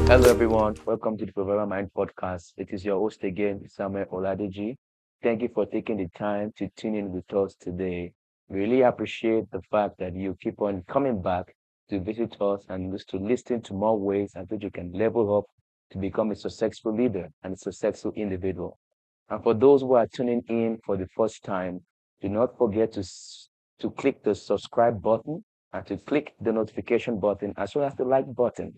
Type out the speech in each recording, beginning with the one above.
Hello, everyone. Welcome to the Provider Mind Podcast. It is your host again, Samuel Oladeji. Thank you for taking the time to tune in with us today. We really appreciate the fact that you keep on coming back to visit us and just to listen to more ways and that you can level up to become a successful leader and a successful individual. And for those who are tuning in for the first time, do not forget to click the subscribe button and to click the notification button as well as the like button.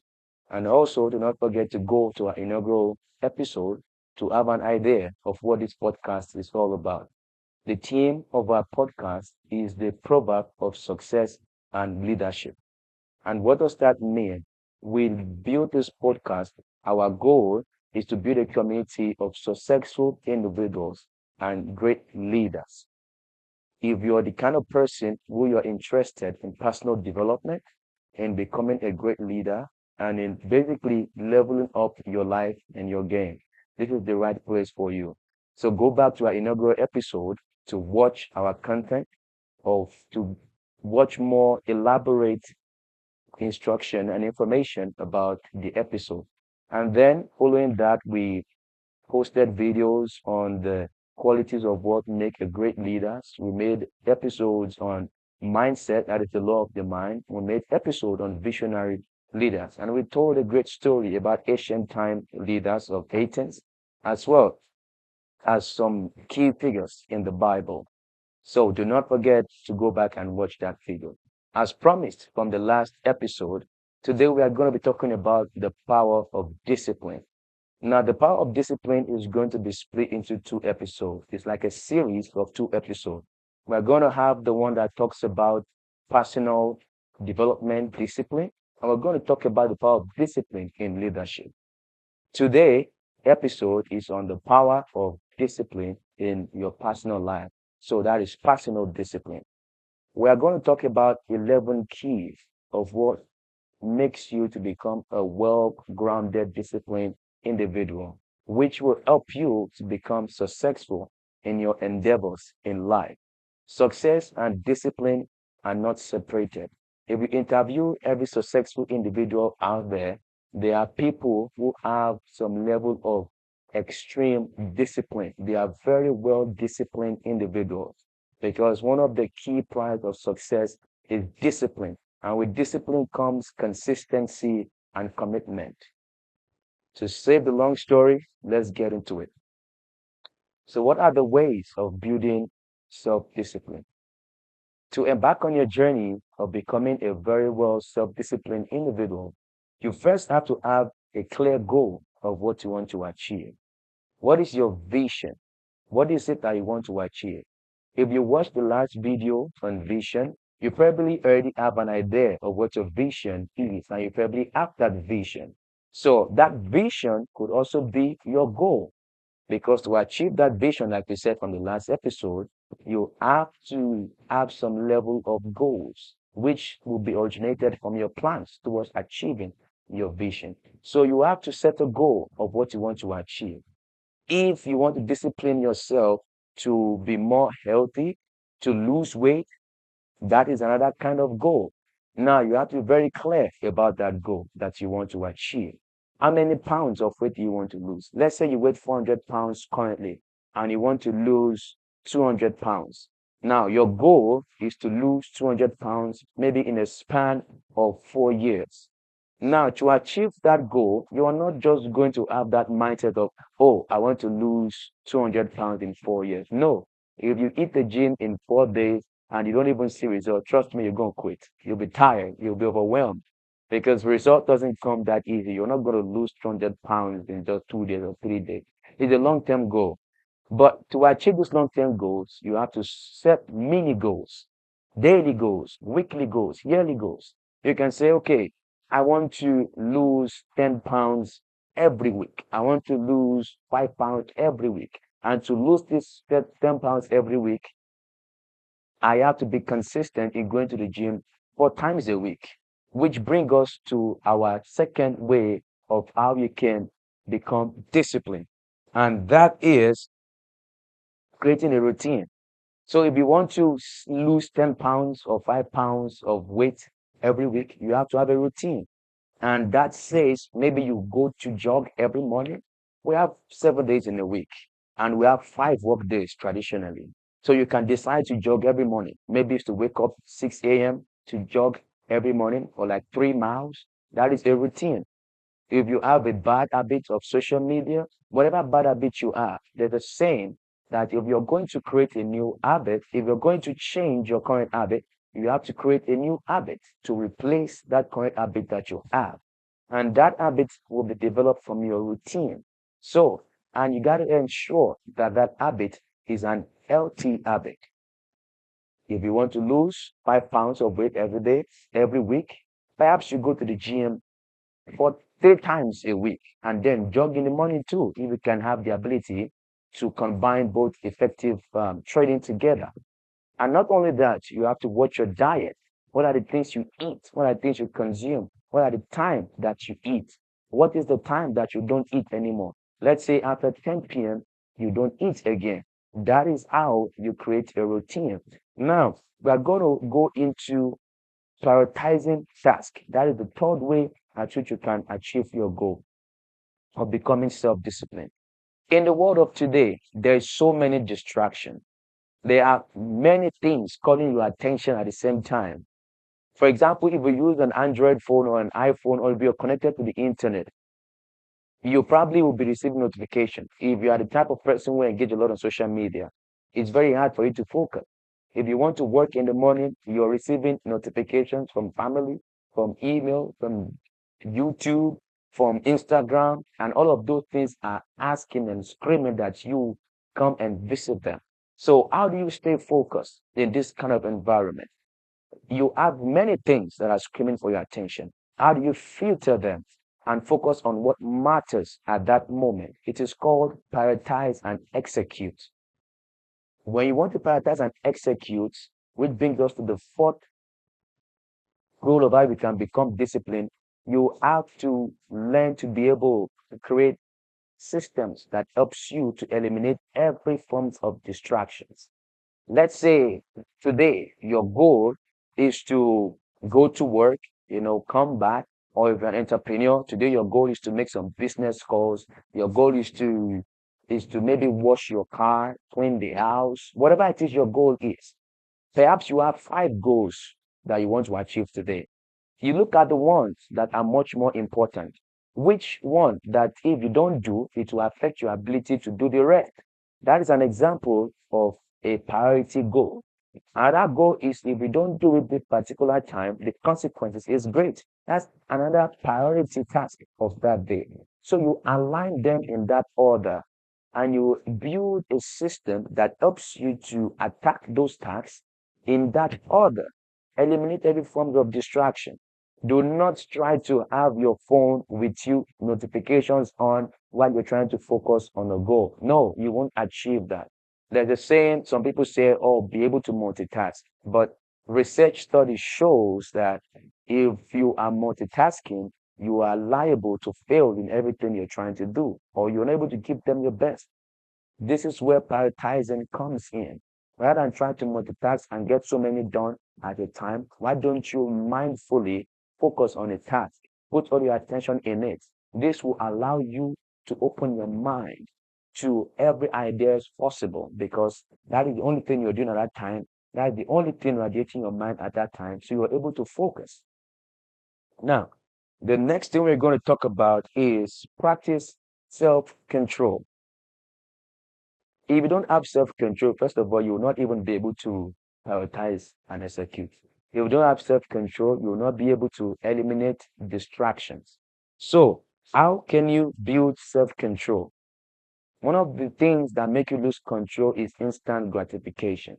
And also, do not forget to go to our inaugural episode to have an idea of what this podcast is all about. The theme of our podcast is the proverb of success and leadership. And what does that mean? We build this podcast. Our goal is to build a community of successful individuals and great leaders. If you're the kind of person who you're interested in personal development, in becoming a great leader, and in basically leveling up your life and your game, this is the right place for you. So go back to our inaugural episode to watch our content or to watch more elaborate instruction and information about the episode. And then following that, we posted videos on the qualities of what make a great leader. We made episodes on mindset, that is the law of the mind. We made episode on visionary leaders, and we told a great story about ancient time leaders of Athens, as well as some key figures in the Bible. So do not forget to go back and watch that video. As promised from the last episode, today we are going to be talking about the power of discipline. Now, the power of discipline is going to be split into two episodes. It's like a series of two episodes. We're going to have the one that talks about personal development discipline, and we're going to talk about the power of discipline in leadership. Today, episode is on the power of discipline in your personal life. So that is personal discipline. We are going to talk about 11 keys of what makes you to become a well-grounded, disciplined individual, which will help you to become successful in your endeavors in life. Success and discipline are not separated. If you interview every successful individual out there, there are people who have some level of extreme discipline. They are very well disciplined individuals because one of the key prides of success is discipline. And with discipline comes consistency and commitment. To save the long story, let's get into it. So, what are the ways of building self discipline? To embark on your journey of becoming a very well self disciplined individual, you first have to have a clear goal of what you want to achieve. What is your vision? What is it that you want to achieve? If you watch the last video on vision, you probably already have an idea of what your vision is, and you probably have that vision. So that vision could also be your goal. Because to achieve that vision, like we said from the last episode, you have to have some level of goals, which will be originated from your plans towards achieving your vision. So you have to set a goal of what you want to achieve. If you want to discipline yourself to be more healthy, to lose weight, that is another kind of goal. Now you have to be very clear about that goal that you want to achieve. How many pounds of weight do you want to lose? Let's say you weigh 400 pounds currently and you want to lose 200 pounds. Now your goal is to lose 200 pounds maybe in a span of 4 years. Now, to achieve that goal, you are not just going to have that mindset of, oh, I want to lose 200 pounds in 4 years. No. If you hit the gym in 4 days and you don't even see results, trust me, you're going to quit. You'll be tired. You'll be overwhelmed because result doesn't come that easy. You're not going to lose 200 pounds in just 2 days or 3 days. It's a long-term goal. But to achieve these long-term goals, you have to set mini goals, daily goals, weekly goals, yearly goals. You can say, okay, I want to lose 10 pounds every week. I want to lose 5 pounds every week. And to lose this 10 pounds every week, I have to be consistent in going to the gym 4 times a week, which brings us to our second way of how you can become disciplined. And that is creating a routine. So if you want to lose 10 pounds or 5 pounds of weight every week, you have to have a routine. And that says maybe you go to jog every morning. We have 7 days in a week, and we have 5 work days traditionally. So you can decide to jog every morning. Maybe it's to wake up 6 a.m. to jog every morning for like 3 miles. That is a routine. If you have a bad habit of social media, whatever bad habit you have, there's a saying that if you're going to create a new habit, if you're going to change your current habit, you have to create a new habit to replace that current habit that you have. And that habit will be developed from your routine. So, and you got to ensure that that habit is an healthy habit. If you want to lose 5 pounds of weight every day, every week, perhaps you go to the gym for 3 times a week and then jog in the morning too, if you can have the ability to combine both effective training together. And not only that, you have to watch your diet. What are the things you eat? What are the things you consume? What are the time that you eat? What is the time that you don't eat anymore? Let's say after 10 p.m., you don't eat again. That is how you create a routine. Now, we are going to go into prioritizing task. That is the third way at which you can achieve your goal of becoming self-disciplined. In the world of today, there is so many distractions. There are many things calling your attention at the same time. For example, if you use an Android phone or an iPhone, or if you're connected to the internet, you probably will be receiving notification. If you are the type of person who engage a lot on social media, it's very hard for you to focus. If you want to work in the morning, you're receiving notifications from family, from email, from YouTube, from Instagram, and all of those things are asking and screaming that you come and visit them. So how do you stay focused in this kind of environment? You have many things that are screaming for your attention. How do you filter them and focus on what matters at that moment? It is called prioritize and execute. When you want to prioritize and execute, which brings us to the fourth rule of how we can become disciplined, you have to learn to be able to create systems that helps you to eliminate every forms of distractions. Let's say today your goal is to go to work, come back, or if you're an entrepreneur, today your goal is to make some business calls. Your goal is to maybe wash your car, clean the house, whatever it is your goal is. Perhaps you have 5 goals that you want to achieve today. You look at the ones that are much more important. Which one that if you don't do, it will affect your ability to do the rest? That is an example of a priority goal. And that goal is if you don't do it this particular time, the consequences is great. That's another priority task of that day. So you align them in that order and you build a system that helps you to attack those tasks in that order. Eliminate every form of distraction. Do not try to have your phone with you, notifications on while you're trying to focus on a goal. No, you won't achieve that. There's a saying, some people say, oh, be able to multitask. But research study shows that if you are multitasking, you are liable to fail in everything you're trying to do, or you're unable to give them your best. This is where prioritizing comes in. Rather than trying to multitask and get so many done at a time, why don't you mindfully focus on a task? Put all your attention in it. This will allow you to open your mind to every idea is possible because that is the only thing you're doing at that time. That is the only thing radiating your mind at that time. So you're able to focus. Now, the next thing we're going to talk about is practice self-control. If you don't have self-control, first of all, you will not even be able to prioritize and execute. If you don't have self-control, you will not be able to eliminate distractions. So, how can you build self-control? One of the things that make you lose control is instant gratification.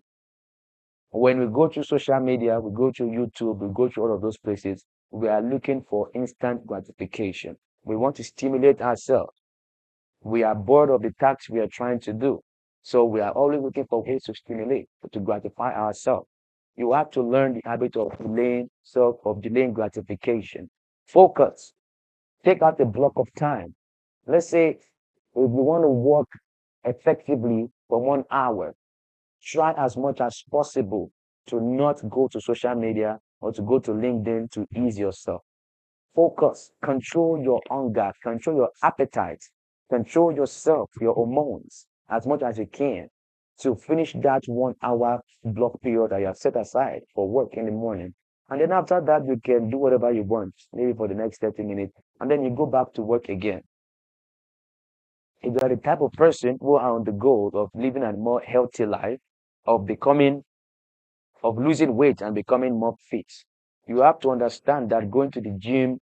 When we go to social media, we go to YouTube, we go to all of those places, we are looking for instant gratification. We want to stimulate ourselves. We are bored of the tasks we are trying to do. So we are always looking for ways to stimulate, to gratify ourselves. You have to learn the habit of delaying gratification. Focus. Take out a block of time. Let's say if you want to work effectively for 1 hour, try as much as possible to not go to social media or to go to LinkedIn to ease yourself. Focus, control your hunger, control your appetite, control yourself, your hormones as much as you can to finish that 1 hour block period that you have set aside for work in the morning. And then after that, you can do whatever you want, maybe for the next 30 minutes, and then you go back to work again. If you are the type of person who are on the goal of living a more healthy life, of becoming, of losing weight and becoming more fit, you have to understand that going to the gym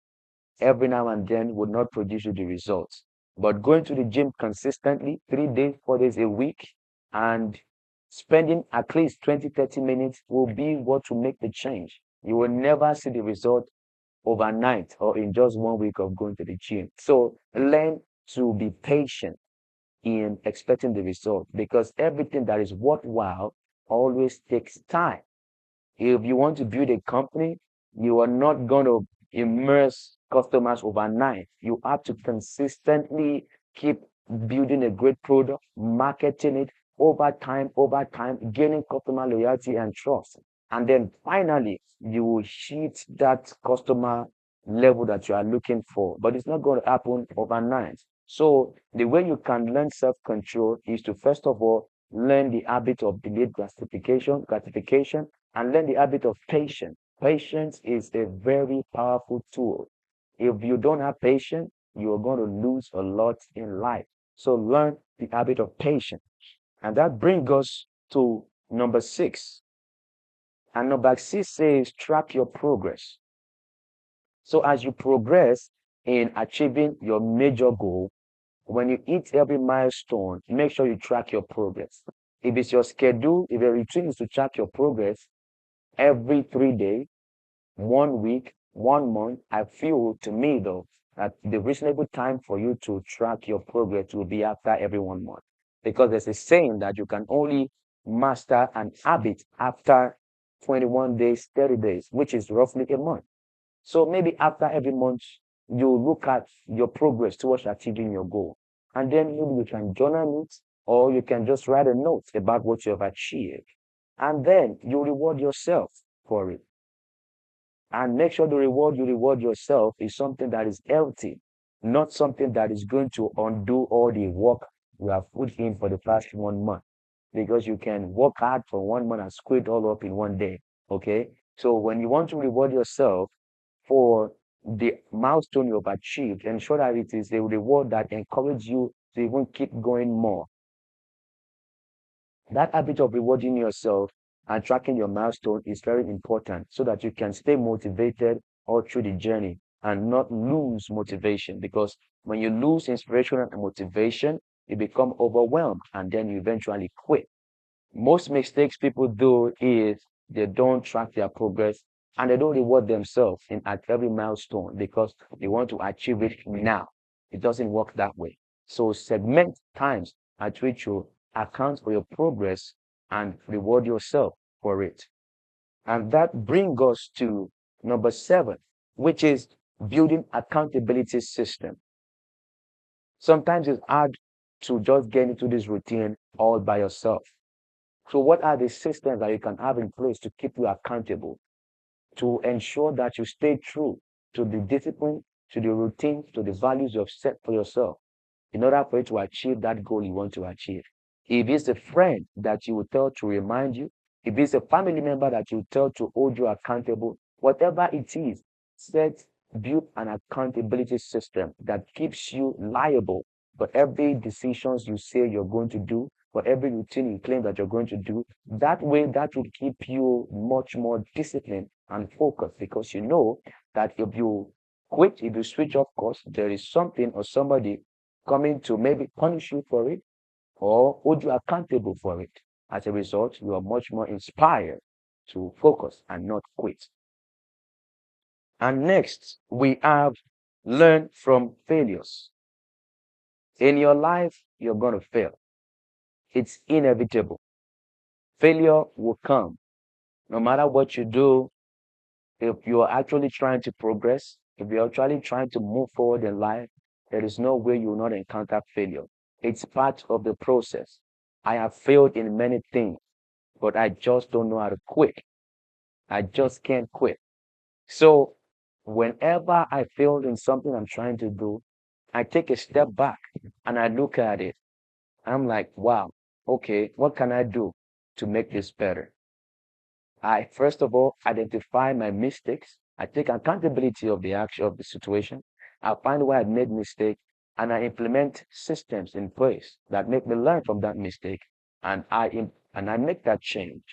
every now and then would not produce you the results. But going to the gym consistently, 3 days, 4 days a week, and spending at least 20, 30 minutes will be what will make the change. You will never see the result overnight or in just 1 week of going to the gym. So learn to be patient in expecting the result because everything that is worthwhile always takes time. If you want to build a company, you are not going to immerse customers overnight. You have to consistently keep building a great product, marketing it over time, gaining customer loyalty and trust. And then finally, you will hit that customer level that you are looking for. But it's not going to happen overnight. So the way you can learn self-control is to first of all learn the habit of delayed gratification, and learn the habit of patience. Patience is a very powerful tool. If you don't have patience, you are going to lose a lot in life. So learn the habit of patience. And that brings us to number 6. And number 6 says track your progress. So as you progress in achieving your major goal, when you hit every milestone, make sure you track your progress. If it's your schedule, if your routine is to track your progress every 3 days, 1 week, 1 month, I feel to me though that the reasonable time for you to track your progress will be after every 1 month. Because there's a saying that you can only master an habit after 21 days, 30 days, which is roughly a month. So maybe after every month, you look at your progress towards achieving your goal. And then maybe you can journal it or you can just write a note about what you have achieved. And then you reward yourself for it. And make sure the reward you reward yourself is something that is healthy, not something that is going to undo all the work you have put in for the past 1 month. Because you can work hard for 1 month and screw it all up in one day. Okay. So when you want to reward yourself for the milestone you've achieved, ensure that it is a reward that encourages you to even keep going more. That habit of rewarding yourself and tracking your milestone is very important so that you can stay motivated all through the journey and not lose motivation. Because when you lose inspiration and motivation, you become overwhelmed and then you eventually quit. Most mistakes people do is they don't track their progress and they don't reward themselves at every milestone because they want to achieve it now. It doesn't work that way. So segment times at which you account for your progress and reward yourself for it. And that brings us to number 7, which is building accountability system. Sometimes it's hard to just get into this routine all by yourself. So what are the systems that you can have in place to keep you accountable, to ensure that you stay true to the discipline, to the routine, to the values you have set for yourself in order for you to achieve that goal you want to achieve? If it's a friend that you will tell to remind you, if it's a family member that you tell to hold you accountable, whatever it is, set, build an accountability system that keeps you liable for every decisions you say you're going to do, for every routine you claim that you're going to do. That way, that will keep you much more disciplined and focused because you know that if you quit, if you switch off course, there is something or somebody coming to maybe punish you for it or hold you accountable for it. As a result, you are much more inspired to focus and not quit. And next, we have learn from failures. In your life, you're going to fail. It's inevitable. Failure will come. No matter what you do, if you're actually trying to progress, if you're actually trying to move forward in life, there is no way you will not encounter failure. It's part of the process. I have failed in many things, but I just don't know how to quit. I just can't quit. So Whenever I failed in something I'm trying to do, I take a step back and I look at it. I'm like, wow, okay, what can I do to make this better? I first of all identify my mistakes. I take accountability of the action of the situation. I find where I made mistake and I implement systems in place that make me learn from that mistake and I make that change.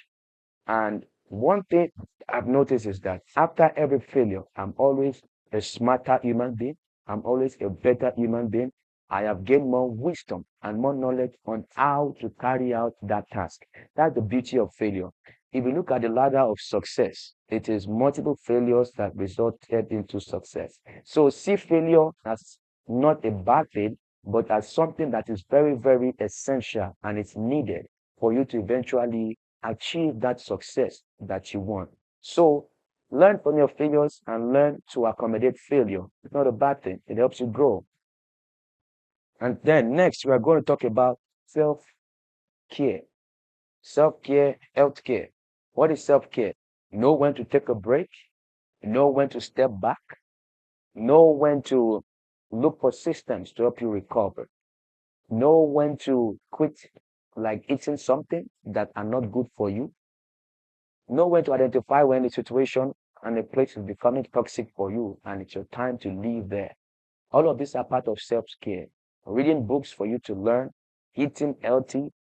And one thing I've noticed is that after every failure, I'm always a smarter human being. I'm always a better human being. I have gained more wisdom and more knowledge on how to carry out that task. That's the beauty of failure. If you look at the ladder of success, it is multiple failures that resulted into success. So see failure as not a bad thing, but as something that is very, very essential and it's needed for you to eventually achieve that success that you want. So learn from your failures and learn to accommodate failure. It's not a bad thing. It helps you grow. And then next, we are going to talk about self-care. Self-care, health-care. What is self-care? Know when to take a break, know when to step back, know when to look for systems to help you recover, know when to quit like eating something that are not good for you, know when to identify when the situation and the place is becoming toxic for you and it's your time to leave there. All of these are part of self-care. Reading books for you to learn, eating healthy,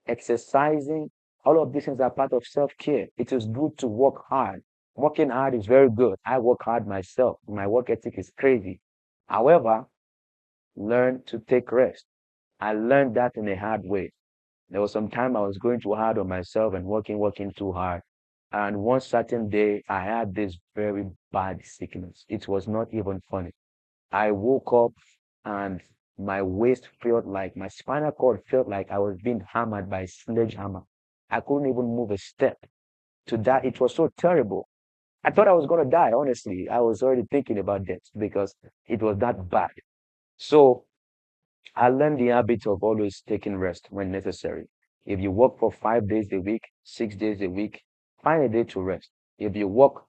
exercising, all of these things are part of self-care. It is good to work hard. Working hard is very good. I work hard myself. My work ethic is crazy. However, learn to take rest. I learned that in a hard way. There was some time I was going too hard on myself and working too hard. And one certain day, I had this very bad sickness. It was not even funny. I woke up and my waist felt like my spinal cord felt like I was being hammered by a sledgehammer. I couldn't even move a step. To that, it was so terrible. I thought I was going to die, honestly. I was already thinking about death because it was that bad. So I learned the habit of always taking rest when necessary. If you work for 5 days a week, 6 days a week, find a day to rest. If you work,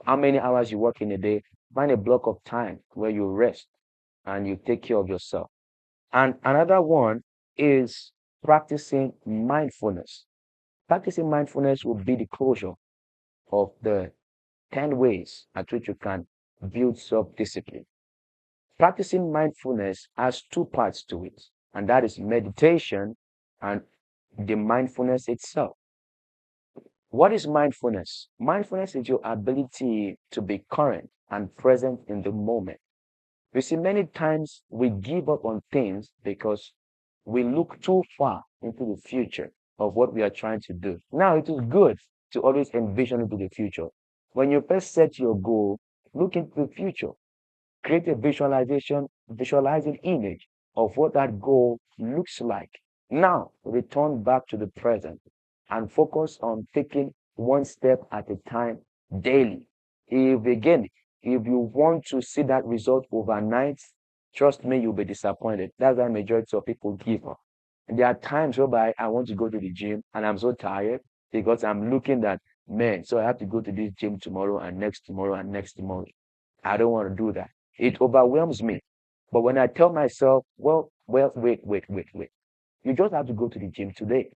how many hours you work in a day, find a block of time where you rest and you take care of yourself. And another one is practicing mindfulness. Practicing mindfulness will be the closure of the 10 ways at which you can build self discipline. Practicing mindfulness has two parts to it, and that is meditation and the mindfulness itself. What is mindfulness? Mindfulness is your ability to be current and present in the moment. You see, many times we give up on things because we look too far into the future of what we are trying to do. Now, it is good to always envision into the future. When you first set your goal, look into the future. Create a visualization, visualize an image of what that goal looks like. Now, return back to the present and focus on taking one step at a time daily. If again, if you want to see that result overnight, trust me, you'll be disappointed. That's why majority of people give up. And there are times whereby I want to go to the gym and I'm so tired because I'm looking at, man, so I have to go to this gym tomorrow and next tomorrow and next tomorrow. I don't want to do that. It overwhelms me. But when I tell myself, well, wait. You just have to go to the gym today.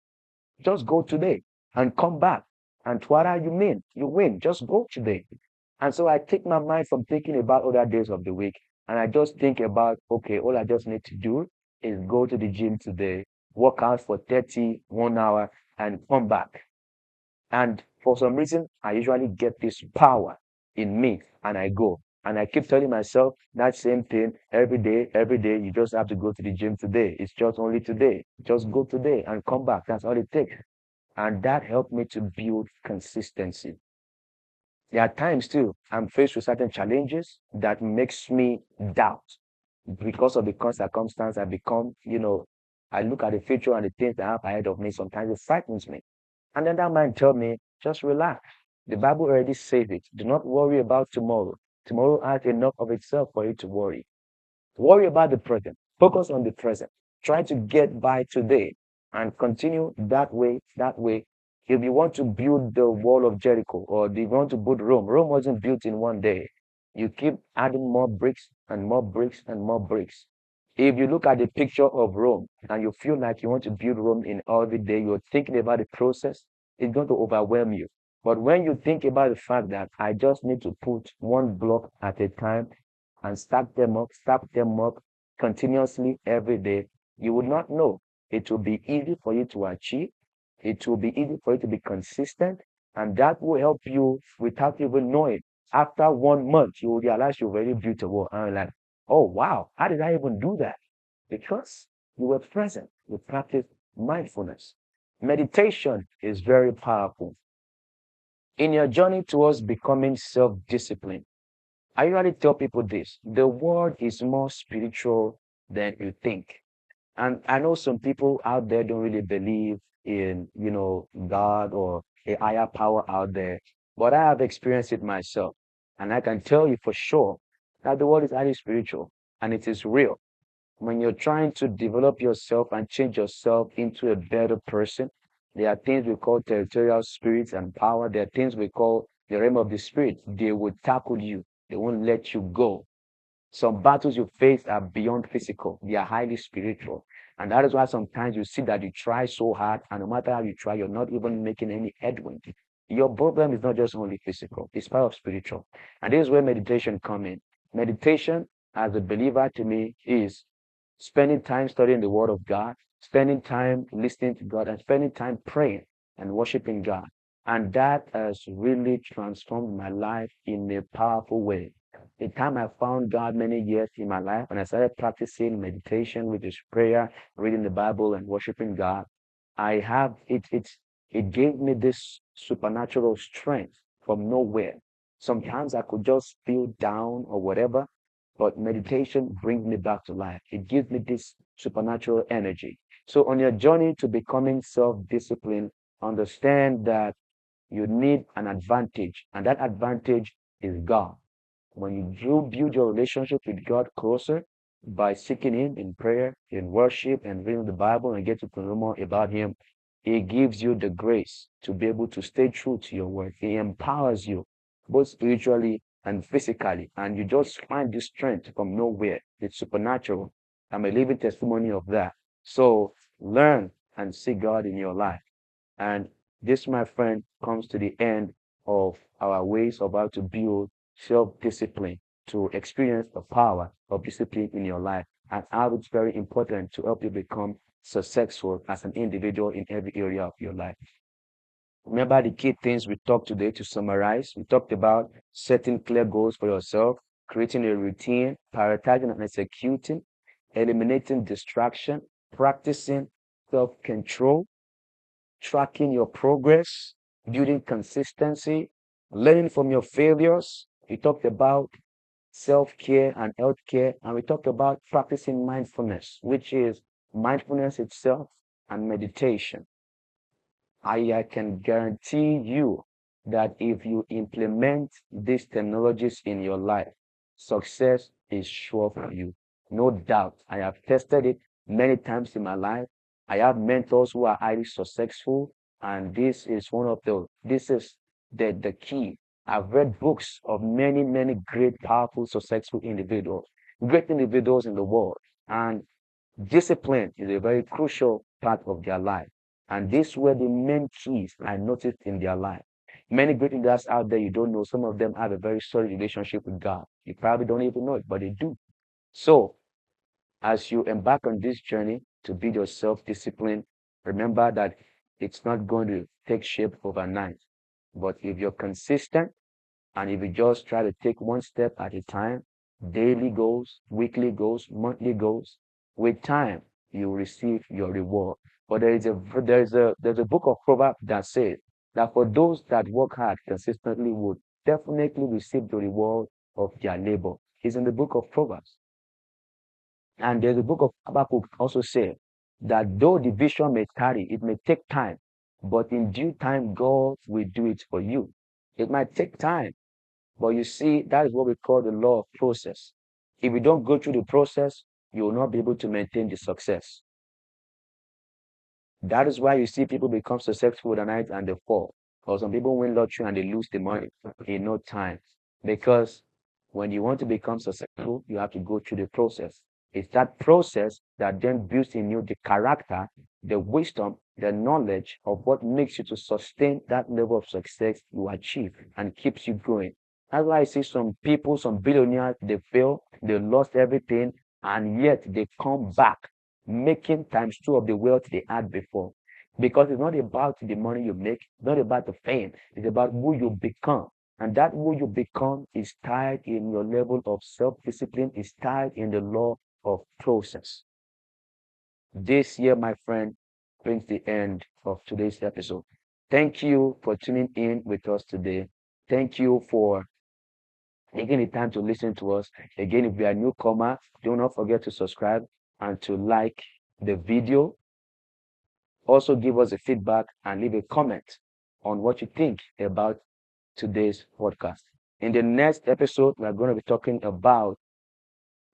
Just go today and come back. And what are you mean? You win. Just go today. And so I take my mind from thinking about other days of the week and I just think about, okay, all I just need to do is go to the gym today, work out for 30, 1 hour, and come back. And for some reason, I usually get this power in me and I go. And I keep telling myself that same thing every day. You just have to go to the gym today. It's just only today. Just go today and come back. That's all it takes. And that helped me to build consistency. There are times too, I'm faced with certain challenges that makes me doubt because of the current circumstance. I become, I look at the future and the things that I have ahead of me. Sometimes it frightens me. And then that man told me, just relax. The Bible already says it. Do not worry about tomorrow. Tomorrow has enough of itself for you to worry. Worry about the present. Focus on the present. Try to get by today and continue that way, that way. If you want to build the wall of Jericho or if you want to build Rome, Rome wasn't built in one day. You keep adding more bricks and more bricks and more bricks. If you look at the picture of Rome and you feel like you want to build Rome in every day, you're thinking about the process, it's going to overwhelm you. But when you think about the fact that I just need to put one block at a time and stack them up continuously every day, you would not know. It will be easy for you to achieve. It will be easy for you to be consistent, and that will help you without even knowing. After 1 month, you will realize you've already built a wall. And you're like, oh, wow, how did I even do that? Because you were present. You practiced mindfulness. Meditation is very powerful. In your journey towards becoming self disciplined, I usually tell people this: the world is more spiritual than you think. And I know some people out there don't really believe in, God or a higher power out there, but I have experienced it myself. And I can tell you for sure that the world is highly spiritual and it is real. When you're trying to develop yourself and change yourself into a better person, there are things we call territorial spirits and power. There are things we call the realm of the spirit. They will tackle you. They won't let you go. Some battles you face are beyond physical. They are highly spiritual. And that is why sometimes you see that you try so hard, and no matter how you try, you're not even making any headway. Your problem is not just only physical, it's part of spiritual. And this is where meditation comes in. Meditation, as a believer to me, is spending time studying the Word of God, spending time listening to God, and spending time praying and worshiping God. And that has really transformed my life in a powerful way. The time I found God many years in my life, and I started practicing meditation, which is prayer, reading the Bible, and worshiping God, I have it gave me this supernatural strength from nowhere. Sometimes I could just feel down or whatever, but meditation brings me back to life. It gives me this supernatural energy. So on your journey to becoming self-disciplined, understand that you need an advantage, and that advantage is God. When you do build your relationship with God closer by seeking Him in prayer, in worship, and reading the Bible and get to know more about Him, He gives you the grace to be able to stay true to your word. He empowers you both spiritually and physically, and you just find this strength from nowhere. It's supernatural. I'm a living testimony of that. So learn and see God in your life. And this, my friend, comes to the end of our ways of how to build self-discipline, to experience the power of discipline in your life, and how it's very important to help you become successful as an individual in every area of your life. Remember the key things we talked today to summarize. We talked about setting clear goals for yourself, creating a routine, prioritizing and executing, eliminating distraction, practicing self-control, tracking your progress, building consistency, learning from your failures. We talked about self-care and health-care, and we talked about practicing mindfulness, which is mindfulness itself and meditation. I can guarantee you that if you implement these technologies in your life, success is sure for you. No doubt. I have tested it many times in my life. I have mentors who are highly successful, and this is the key. I've read books of many, many great, powerful, successful individuals, great individuals in the world, and discipline is a very crucial part of their life. And these were the main keys I noticed in their life. Many great leaders out there, you don't know, some of them have a very solid relationship with God. You probably don't even know it, but they do. So, as you embark on this journey to build your self discipline, remember that it's not going to take shape overnight. But if you're consistent, and if you just try to take one step at a time, daily goals, weekly goals, monthly goals, with time, you will receive your reward. But there's a book of Proverbs that says that for those that work hard consistently would definitely receive the reward of their labor. It's in the book of Proverbs. And there's a book of Habakkuk also say that though the vision may tarry, it may take time, but in due time, God will do it for you. It might take time, but you see, that is what we call the law of process. If you don't go through the process, you will not be able to maintain the success. That is why you see people become successful overnight and they fall. Or some people win lottery and they lose the money in no time. Because When you want to become successful, you have to go through the process. It's that process that then builds in you the character, the wisdom, the knowledge of what makes you to sustain that level of success you achieve and keeps you going. That's why I see some people, some billionaires, they fail, they lost everything, and yet they come back making times two of the wealth they had before. Because it's not about the money you make, it's not about the fame, it's about who you become. And that who you become is tied in your level of self-discipline, is tied in the law of process. This year, my friend, brings the end of today's episode. Thank you for tuning in with us today. Thank you for taking the time to listen to us. Again, if you are a newcomer, do not forget to subscribe and to like the video. Also, give us a feedback and leave a comment on what you think about today's podcast. In the next episode, we're going to be talking about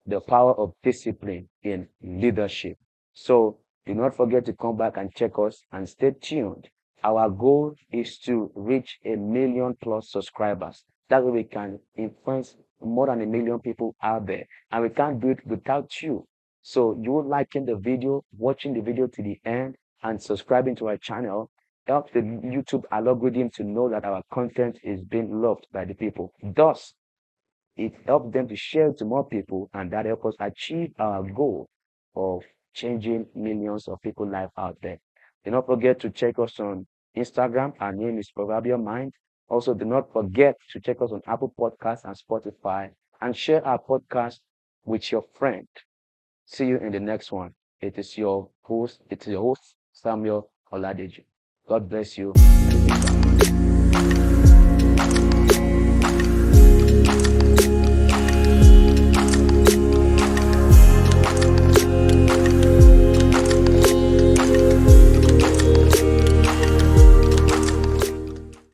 the power of discipline in leadership. So do not forget to come back and check us and stay tuned. Our goal is to reach 1 million plus subscribers. That way we can influence more than 1 million people out there. And we can't do it without you. So you liking the video, watching the video to the end, and subscribing to our channel helps the YouTube algorithm to know that our content is being loved by the people. Thus, it helps them to share to more people, and that helps us achieve our goal of changing millions of people's life out there. Do not forget to check us on Instagram. Our name is Proverbial Mind. Also, do not forget to check us on Apple Podcasts and Spotify, and share our podcast with your friend. See you in the next one. It is your host, Samuel Oladeji. God bless you.